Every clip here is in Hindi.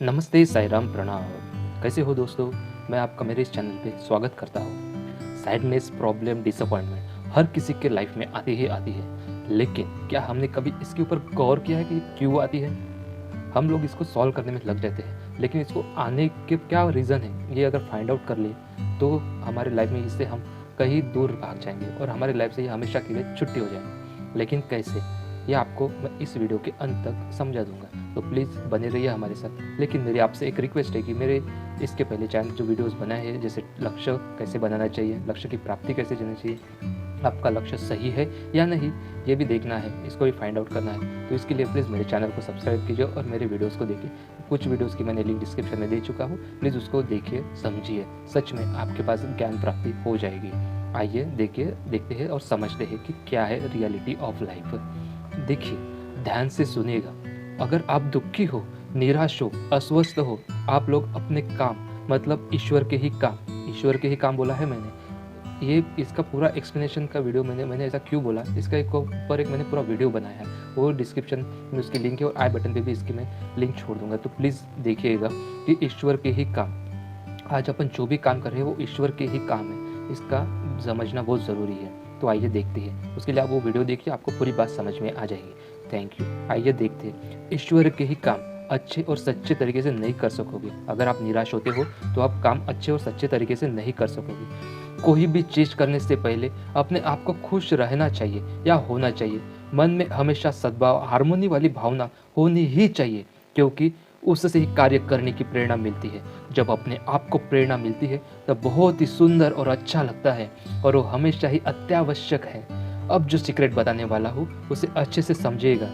नमस्ते, साईं राम, प्रणाम। कैसे हो दोस्तों? मैं आपका मेरे इस चैनल पे स्वागत करता हूँ। सैडनेस, प्रॉब्लम, डिसअपॉइंटमेंट हर किसी के लाइफ में आती ही आती है। लेकिन क्या हमने कभी इसके ऊपर गौर किया है कि क्यों आती है? हम लोग इसको सॉल्व करने में लग जाते हैं, लेकिन इसको आने के क्या रीज़न है, ये अगर फाइंड आउट कर ले तो हमारे लाइफ में इससे हम कहीं दूर भाग जाएँगे और हमारे लाइफ से ये हमेशा के लिए छुट्टी हो जाएगी। लेकिन कैसे? ये आपको मैं इस वीडियो के अंत तक समझा दूँगा, तो प्लीज़ बने रहिए हमारे साथ। लेकिन मेरी आपसे एक रिक्वेस्ट है कि मेरे इसके पहले चैनल जो वीडियोज़ बनाए हैं, जैसे लक्ष्य कैसे बनाना चाहिए, लक्ष्य की प्राप्ति कैसे करनी चाहिए, आपका लक्ष्य सही है या नहीं, ये भी देखना है, इसको भी फाइंड आउट करना है। तो इसके लिए प्लीज़ मेरे चैनल को सब्सक्राइब कीजिए और मेरे वीडियोज़ को देखिए। कुछ वीडियोज़ की मैंने लिंक डिस्क्रिप्शन में दे चुका हूँ, प्लीज़ उसको देखिए, समझिए। सच में आपके पास ज्ञान प्राप्ति हो जाएगी। आइए देखते हैं और समझते हैं कि क्या है रियलिटी ऑफ लाइफ। देखिए, ध्यान से सुनिएगा। अगर आप दुखी हो, निराश हो, अस्वस्थ हो, आप लोग अपने काम मतलब ईश्वर के ही काम बोला है मैंने। ये इसका पूरा एक्सप्लेनेशन का वीडियो मैंने ऐसा क्यों बोला, इसका एक ऊपर एक मैंने पूरा वीडियो बनाया है, वो डिस्क्रिप्शन में उसकी लिंक है और आई बटन पे भी इसकी मैं लिंक छोड़ दूंगा। तो प्लीज़ देखिएगा कि ईश्वर के ही काम, आज अपन जो भी काम कर रहे हैं वो ईश्वर के ही काम है, इसका समझना बहुत ज़रूरी है। तो आइए देखते हैं, उसके लिए आप वो वीडियो देखिए, आपको पूरी बात समझ में आ जाएगी। Thank you. आइए देखते हैं। ईश्वर के ही काम अच्छे और सच्चे तरीके से नहीं कर सकोगे। अगर आप निराश होते हो तो आप काम अच्छे और सच्चे तरीके से नहीं कर सकोगे। कोई भी चीज़ करने से पहले अपने आप को खुश रहना चाहिए या होना चाहिए। मन में हमेशा सद्भाव, हार्मोनी वाली भावना होनी ही चाहिए, क्योंकि उससे ही कार्य करने की प्रेरणा मिलती है। जब अपने आप को प्रेरणा मिलती है तब बहुत ही सुंदर और अच्छा लगता है, और वो हमेशा ही अत्यावश्यक है। अब जो सीक्रेट बताने वाला हूँ उसे अच्छे से समझिएगा।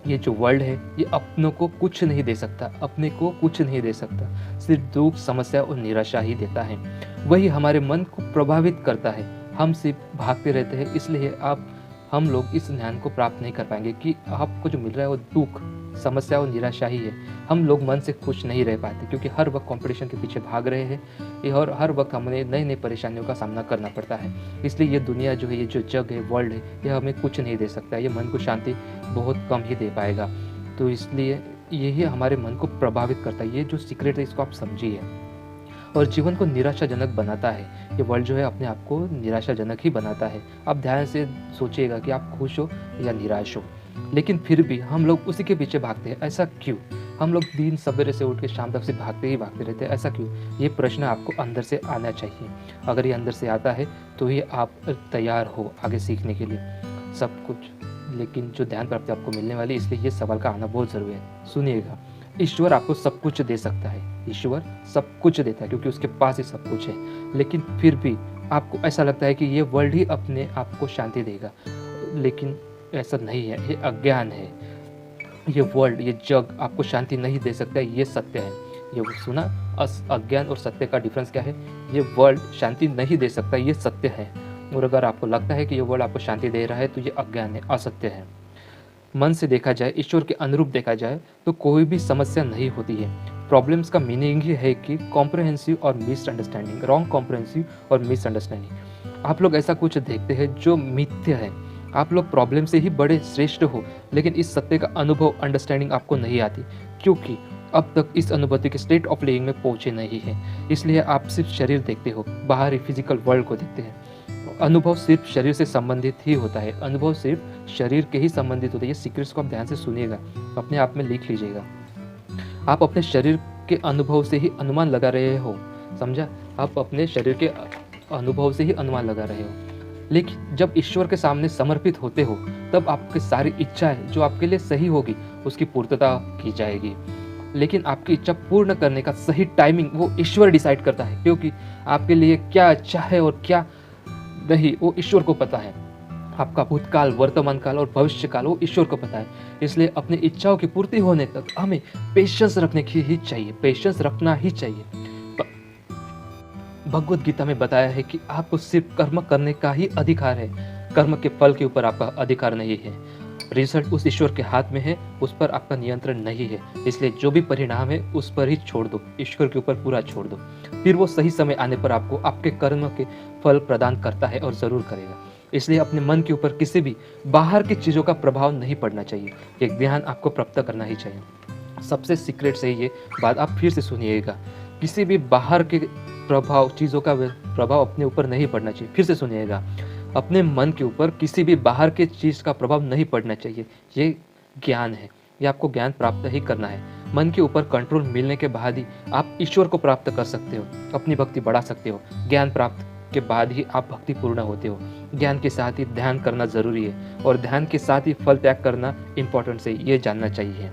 ये जो वर्ल्ड है ये अपनों को कुछ नहीं दे सकता, अपने को कुछ नहीं दे सकता, सिर्फ दुख, समस्या और निराशा ही देता है। वही हमारे मन को प्रभावित करता है। हम सिर्फ भागते रहते हैं, इसलिए हम लोग इस ज्ञान को प्राप्त नहीं कर पाएंगे कि आपको जो मिल रहा है वो दुख, समस्या और निराशा ही है। हम लोग मन से खुश नहीं रह पाते, क्योंकि हर वक्त कंपटीशन के पीछे भाग रहे हैं और हर वक्त हमें नई नई परेशानियों का सामना करना पड़ता है। इसलिए ये दुनिया जो है, ये जो जग है, वर्ल्ड है, ये हमें कुछ नहीं दे सकता। ये मन को शांति बहुत कम ही दे पाएगा। तो इसलिए यही हमारे मन को प्रभावित करता है। ये जो सीक्रेट है इसको आप समझिए, और जीवन को निराशाजनक बनाता है। ये वर्ल्ड जो है अपने आप को निराशाजनक ही बनाता है। आप ध्यान से सोचिएगा कि आप खुश हो या निराश हो, लेकिन फिर भी हम लोग उसी के पीछे भागते हैं। ऐसा क्यों? हम लोग दिन सवेरे से उठ के शाम तक से भागते रहते हैं। ऐसा क्यों? ये प्रश्न आपको अंदर से आना चाहिए। अगर ये अंदर से आता है तो ही आप तैयार हो आगे सीखने के लिए सब कुछ। लेकिन जो ध्यान प्राप्ति आपको मिलने वाली, इसलिए ये सवाल का आना बहुत ज़रूरी है। सुनिएगा, ईश्वर आपको सब कुछ दे सकता है। ईश्वर सब कुछ देता है क्योंकि उसके पास ही सब कुछ है। लेकिन फिर भी आपको ऐसा लगता है कि ये वर्ल्ड ही अपने आप को शांति देगा, लेकिन ऐसा नहीं है। ये अज्ञान है। ये वर्ल्ड, ये जग आपको शांति नहीं दे सकता, ये सत्य है। ये सुना, अज्ञान और सत्य का डिफरेंस क्या है? ये वर्ल्ड शांति नहीं दे सकता, ये सत्य है। और अगर आपको लगता है कि ये वर्ल्ड आपको शांति दे रहा है तो ये अज्ञान है, असत्य है। मन से देखा जाए, ईश्वर के अनुरूप देखा जाए तो कोई भी समस्या नहीं होती है। प्रॉब्लम्स का मीनिंग ही है कि कॉम्प्रहेंसिव और मिसअंडरस्टैंडिंग, रॉन्ग कॉम्प्रहेंसिव और मिसअंडरस्टैंडिंग। आप लोग ऐसा कुछ देखते हैं जो मिथ्य है। आप लोग प्रॉब्लम से ही बड़े श्रेष्ठ हो, लेकिन इस सत्य का अनुभव, अंडरस्टैंडिंग आपको नहीं आती, क्योंकि अब तक इस अनुभूति के स्टेट ऑफ लिविंग में पहुंचे नहीं है। इसलिए आप सिर्फ शरीर देखते हो, बाहरी फिजिकल वर्ल्ड को देखते हैं। अनुभव सिर्फ शरीर से संबंधित ही होता है। अनुभव सिर्फ शरीर के ही संबंधित होता है। ये सीक्रेट्स को आप ध्यान से सुनिएगा, अपने आप में लिख लीजिएगा। आप अपने शरीर के अनुभव से ही अनुमान लगा रहे हो, समझा? आप अपने शरीर के अनुभव से ही अनुमान लगा रहे हो। लेकिन जब ईश्वर के सामने समर्पित होते हो तब आपकी सारी इच्छाएं जो आपके लिए सही होगी उसकी पूर्तता की जाएगी। लेकिन आपकी इच्छा पूर्ण करने का सही टाइमिंग वो ईश्वर डिसाइड करता है, क्योंकि आपके लिए क्या अच्छा है और क्या नहीं वो ईश्वर को पता है। आपका भूतकाल, वर्तमान काल और भविष्य काल वो ईश्वर को पता है। इसलिए अपनी इच्छाओं की पूर्ति होने तक हमें पेशेंस रखने की ही चाहिए, पेशेंस रखना ही चाहिए। भगवत गीता में बताया है कि आपको सिर्फ कर्म करने का ही अधिकार है, कर्म के फल के ऊपर आपका अधिकार नहीं है। रिजल्ट उस ईश्वर के हाथ में है, उस पर आपका नियंत्रण नहीं है। इसलिए जो भी परिणाम है उस पर ही छोड़ दो, ईश्वर के ऊपर पूरा छोड़ दो। फिर वो सही समय आने पर आपको आपके कर्म के फल प्रदान करता है और ज़रूर करेगा। इसलिए अपने मन के ऊपर किसी भी बाहर की चीज़ों का प्रभाव नहीं पड़ना चाहिए। ये ज्ञान आपको प्राप्त करना ही चाहिए। सबसे सीक्रेट से ये बात आप फिर से सुनिएगा, किसी भी बाहर के प्रभाव चीज़ों का प्रभाव अपने ऊपर नहीं पड़ना चाहिए। फिर से सुनिएगा, अपने मन के ऊपर किसी भी बाहर के चीज़ का प्रभाव नहीं पड़ना चाहिए। ये ज्ञान है, ये आपको ज्ञान प्राप्त ही करना है। मन के ऊपर कंट्रोल मिलने के बाद ही आप ईश्वर को प्राप्त कर सकते हो, अपनी भक्ति बढ़ा सकते हो। ज्ञान प्राप्त के बाद ही आप भक्ति पूर्ण होते हो। ज्ञान के साथ ही ध्यान करना ज़रूरी है और ध्यान के साथ ही फल त्याग करना इम्पोर्टेंट है, ये जानना चाहिए।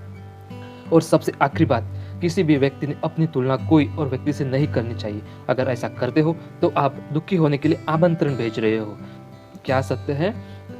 और सबसे आखिरी बात, किसी भी व्यक्ति ने अपनी तुलना कोई और व्यक्ति से नहीं करनी चाहिए। अगर ऐसा करते हो तो आप दुखी होने के लिए आमंत्रण भेज रहे हो। क्या सत्य है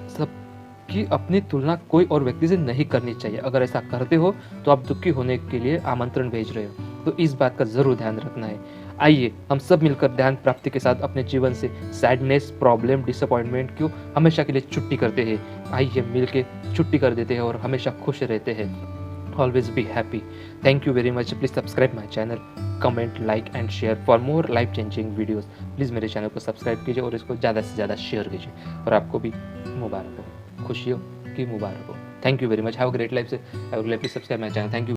सबकी अपनी तुलना कोई और व्यक्ति से नहीं करनी चाहिए। अगर ऐसा करते हो तो आप दुखी होने के लिए आमंत्रण भेज रहे हो। तो इस बात का ज़रूर ध्यान रखना है। आइए हम सब मिलकर ध्यान प्राप्ति के साथ अपने जीवन से सैडनेस, प्रॉब्लम, डिसअपॉइंटमेंट क्यों हमेशा के लिए छुट्टी करते हैं। आइए मिलके छुट्टी कर देते हैं और हमेशा खुश रहते हैं। Always be happy. Thank you very much. Please subscribe my channel, comment, like and share for more life changing videos. Please मेरे चैनल को सब्सक्राइब कीजिए और इसको ज़्यादा से ज़्यादा शेयर कीजिए। और आपको भी मुबारक हो, खुशियों की मुबारक हो। Thank you very much. Have a great life say. Have a great, please subscribe my channel. Thank you.